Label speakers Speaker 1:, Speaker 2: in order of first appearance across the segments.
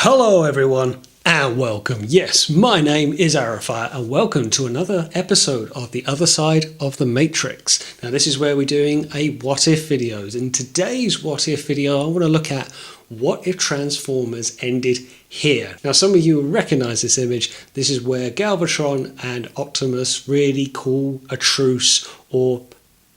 Speaker 1: Hello everyone and welcome. Yes, my name is Arafat and welcome to another episode of The Other Side of the Matrix. Now this is where we're doing a what if videos. In today's what if video I want to look at what if Transformers ended here. Now some of you will recognise this image. This is where Galvatron and Optimus really call a truce or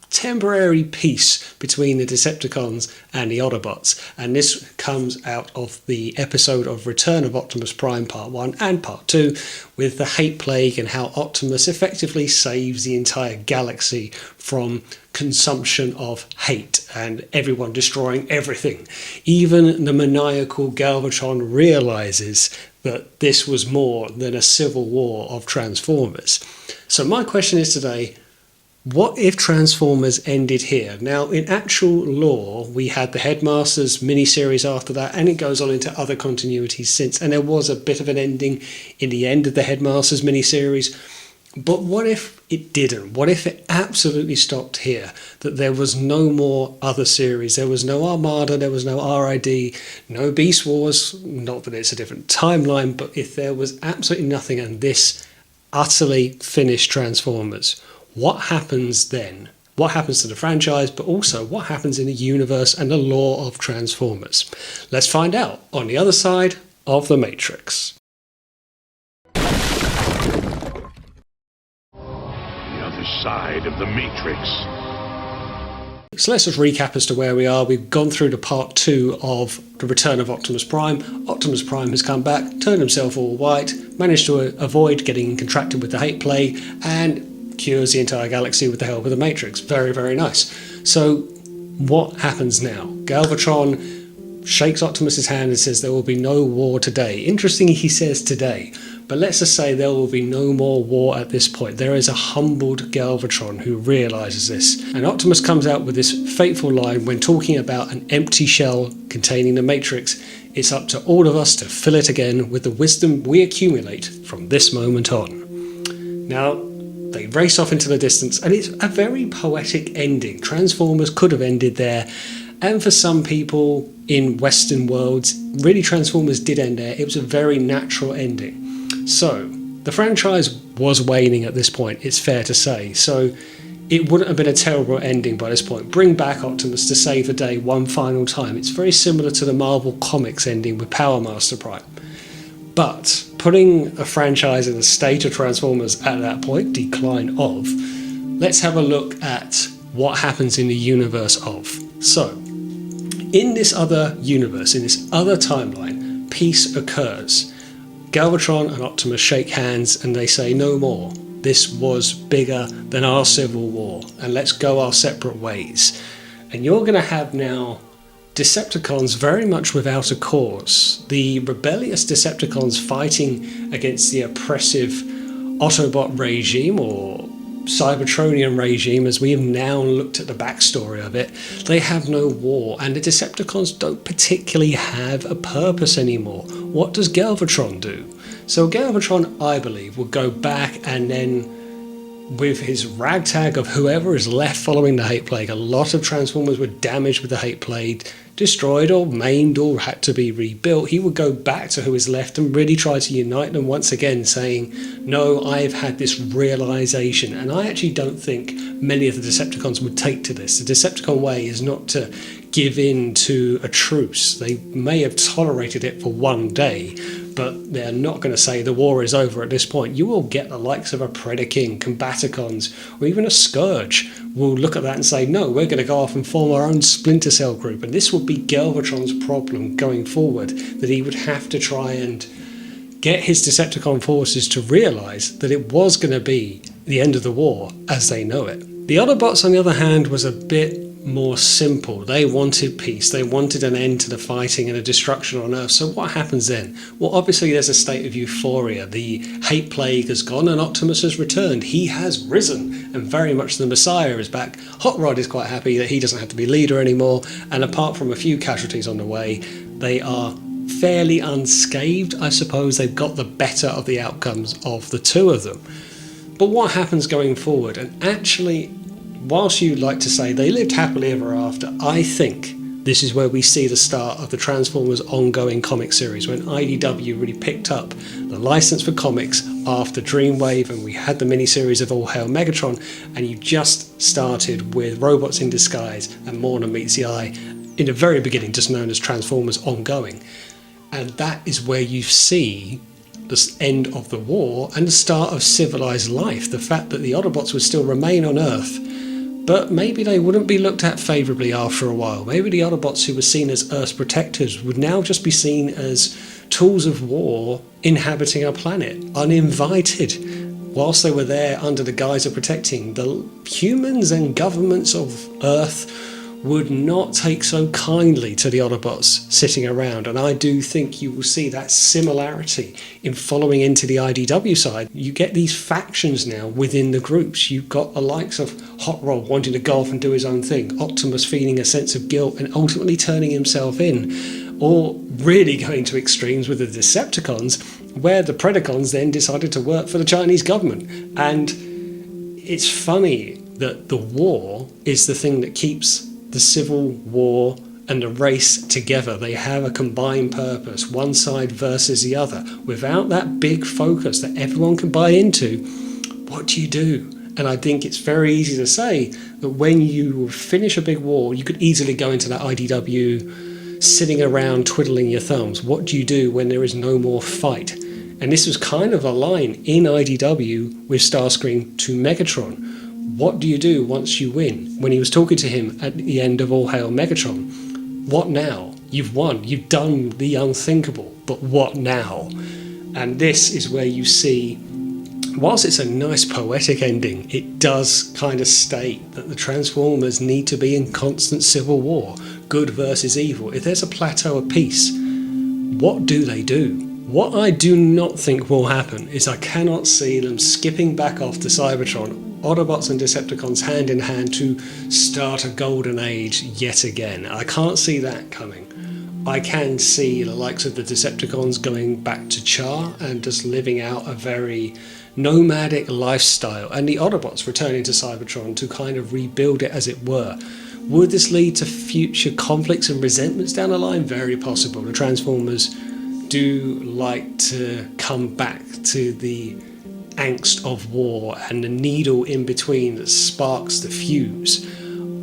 Speaker 1: temporary peace between the Decepticons and the Autobots, and this comes out of the episode of Return of Optimus Prime Part 1 and Part 2 with the hate plague and how Optimus effectively saves the entire galaxy from consumption of hate and everyone destroying everything. Even the maniacal Galvatron realizes that this was more than a civil war of Transformers. So my question is today, what if Transformers ended here? Now, in actual lore, we had the Headmasters miniseries after that, and it goes on into other continuities since, and there was a bit of an ending in the end of the Headmasters miniseries. But what if it didn't? What if it absolutely stopped here? That there was no more other series, there was no Armada, there was no RID, no Beast Wars, not that it's a different timeline, but if there was absolutely nothing and this utterly finished Transformers, what happens then? What happens to the franchise, but also what happens in the universe and the lore of Transformers? Let's find out on the other side of the Matrix.
Speaker 2: The other side of the Matrix.
Speaker 1: So let's just recap as to where we are. We've gone through to part 2 of the Return of Optimus Prime. Optimus Prime has come back, turned himself all white, managed to avoid getting contracted with the hate plague, and cures the entire galaxy with the help of the Matrix. Very, very nice. So what happens now? Galvatron shakes Optimus's hand and says there will be no war today. Interestingly, he says today, but let's just say there will be no more war at this point. There is a humbled Galvatron who realizes this, and Optimus comes out with this fateful line when talking about an empty shell containing the Matrix. It's up to all of us to fill it again with the wisdom we accumulate from this moment on. Now, they race off into the distance, and it's a very poetic ending. Transformers could have ended there, and for some people in Western worlds, really Transformers did end there. It was a very natural ending. So, the franchise was waning at this point, it's fair to say, so it wouldn't have been a terrible ending by this point. Bring back Optimus to save the day one final time. It's very similar to the Marvel Comics ending with Power Master Prime. But putting a franchise in the state of Transformers at that point, decline of, let's have a look at what happens in the universe of. So, in this other universe, in this other timeline, peace occurs. Galvatron and Optimus shake hands and they say no more. This was bigger than our civil war and let's go our separate ways. And you're going to have now Decepticons very much without a cause. The rebellious Decepticons fighting against the oppressive Autobot regime or Cybertronian regime, as we have now looked at the backstory of it. They have no war, and the Decepticons don't particularly have a purpose anymore. What does Galvatron do? So Galvatron, I believe, will go back and then, with his ragtag of whoever is left following the hate plague, a lot of Transformers were damaged with the hate plague, destroyed or maimed or had to be rebuilt. He would go back to who is left and really try to unite them once again, saying, no, I've had this realization. And I actually don't think many of the Decepticons would take to this. The Decepticon way is not to give in to a truce. They may have tolerated it for one day, but they're not going to say the war is over at this point. You will get the likes of a Predaking, Combaticons, or even a Scourge will look at that and say, no, we're going to go off and form our own Splinter Cell group. And this would be Galvatron's problem going forward, that he would have to try and get his Decepticon forces to realise that it was going to be the end of the war as they know it. The Autobots, on the other hand, was a bit more simple. They wanted peace. They wanted an end to the fighting and the destruction on Earth. So what happens then? Well, obviously there's a state of euphoria. The hate plague has gone and Optimus has returned. He has risen and very much the Messiah is back. Hot Rod is quite happy that he doesn't have to be leader anymore, and apart from a few casualties on the way, they are fairly unscathed. I suppose they've got the better of the outcomes of the two of them. But what happens going forward? And actually, whilst you like to say they lived happily ever after, I think This is where we see the start of the Transformers ongoing comic series, when IDW really picked up the license for comics after Dreamwave, and we had the miniseries of All Hail Megatron, and you just started with Robots in Disguise and Morna Meets the Eye in the very beginning, just known as Transformers Ongoing. And that is where you see the end of the war and the start of civilized life. The fact that the Autobots would still remain on Earth, but maybe they wouldn't be looked at favourably after a while. Maybe the Autobots, who were seen as Earth's protectors, would now just be seen as tools of war inhabiting our planet, uninvited, whilst they were there under the guise of protecting. The humans and governments of Earth would not take so kindly to the Autobots sitting around, and I do think you will see that similarity in following into the IDW side. You get these factions now within the groups. You've got the likes of Hot Rod wanting to go off and do his own thing, Optimus feeling a sense of guilt and ultimately turning himself in, or really going to extremes with the Decepticons, where the Predacons then decided to work for the Chinese government. And it's funny that the war is the thing that keeps the Civil War and the race together. They have a combined purpose, one side versus the other. Without that big focus that everyone can buy into, what do you do? And I think it's very easy to say that when you finish a big war, you could easily go into that IDW sitting around twiddling your thumbs. What do you do when there is no more fight? And this was kind of a line in IDW with Starscream to Megatron. What do you do once you win? When he was talking to him at the end of All Hail Megatron, what now? You've won, you've done the unthinkable, but what now? And this is where you see, whilst it's a nice poetic ending, it does kind of state that the Transformers need to be in constant civil war, good versus evil. If there's a plateau of peace, what do they do? What I do not think will happen is I cannot see them skipping back off to Cybertron, Autobots and Decepticons hand in hand, to start a golden age yet again. I can't see that coming. I can see the likes of the Decepticons going back to Char and just living out a very nomadic lifestyle, and the Autobots returning to Cybertron to kind of rebuild it, as it were. Would this lead to future conflicts and resentments down the line? Very possible. The Transformers do like to come back to the angst of war and the needle in between that sparks the fuse.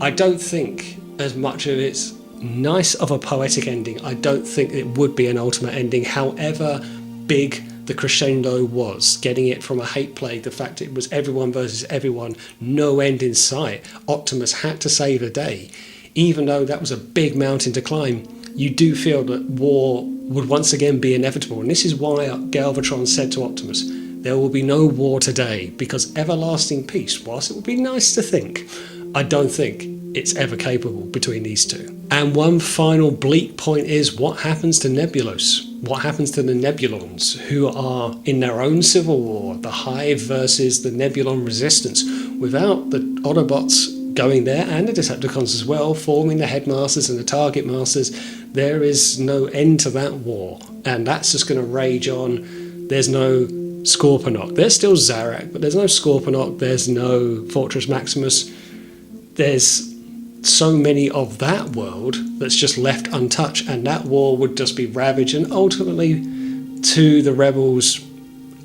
Speaker 1: I don't think, as much of it's nice of a poetic ending, I don't think it would be an ultimate ending, however big the crescendo was, getting it from a hate plague, the fact it was everyone versus everyone, no end in sight. Optimus had to save the day. Even though that was a big mountain to climb, you do feel that war would once again be inevitable. And this is why Galvatron said to Optimus, there will be no war today, because everlasting peace, whilst it would be nice to think, I don't think it's ever capable between these two. And one final bleak point is, what happens to Nebulos? What happens to the Nebulons, who are in their own civil war, the Hive versus the Nebulon resistance, without the Autobots going there, and the Decepticons as well, forming the Headmasters and the Target Masters? There is no end to that war, and that's just going to rage on. There's no Scorponok. There's still Zarak, but there's no Scorponok, there's no Fortress Maximus. There's so many of that world that's just left untouched, and that war would just be ravaged, and ultimately to the Rebels'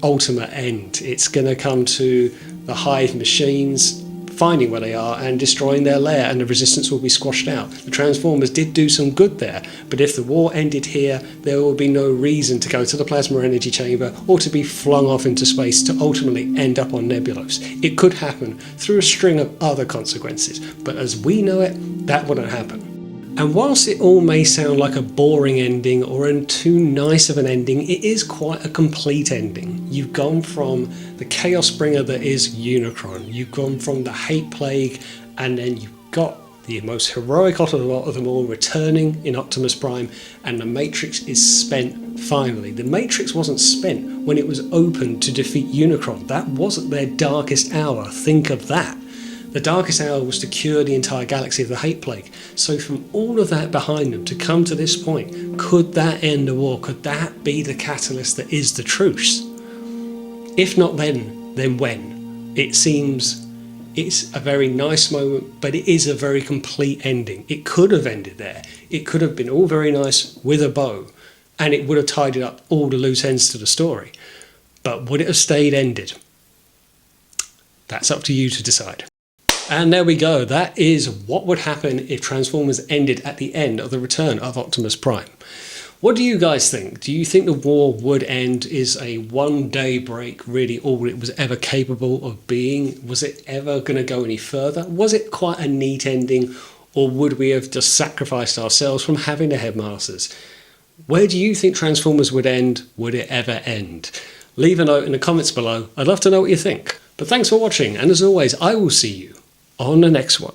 Speaker 1: ultimate end. It's going to come to the Hive machines finding where they are and destroying their lair, and the resistance will be squashed out. The Transformers did do some good there, but if the war ended here, there will be no reason to go to the plasma energy chamber or to be flung off into space to ultimately end up on Nebulos. It could happen through a string of other consequences, but as we know it, that wouldn't happen. And whilst it all may sound like a boring ending or too nice of an ending, it is quite a complete ending. You've gone from the chaos bringer that is Unicron, you've gone from the hate plague, and then you've got the most heroic of them all returning in Optimus Prime, and the Matrix is spent finally. The Matrix wasn't spent when it was opened to defeat Unicron. That wasn't their darkest hour. Think of that. The darkest hour was to cure the entire galaxy of the hate plague. So from all of that behind them to come to this point, could that end the war? Could that be the catalyst that is the truce? If not then when? It seems It's a very nice moment, but it is a very complete ending. It could have ended there. It could have been all very nice with a bow, and it would have tidied up all the loose ends to the story. But would it have stayed ended? That's up to you to decide. And there we go. That is what would happen if Transformers ended at the end of the Return of Optimus Prime. What do you guys think? Do you think the war would end? Is a one-day break really all it was ever capable of being? Was it ever going to go any further? Was it quite a neat ending? Or would we have just sacrificed ourselves from having the headmasters? Where do you think Transformers would end? Would it ever end? Leave a note in the comments below. I'd love to know what you think. But thanks for watching, and as always, I will see you on the next one.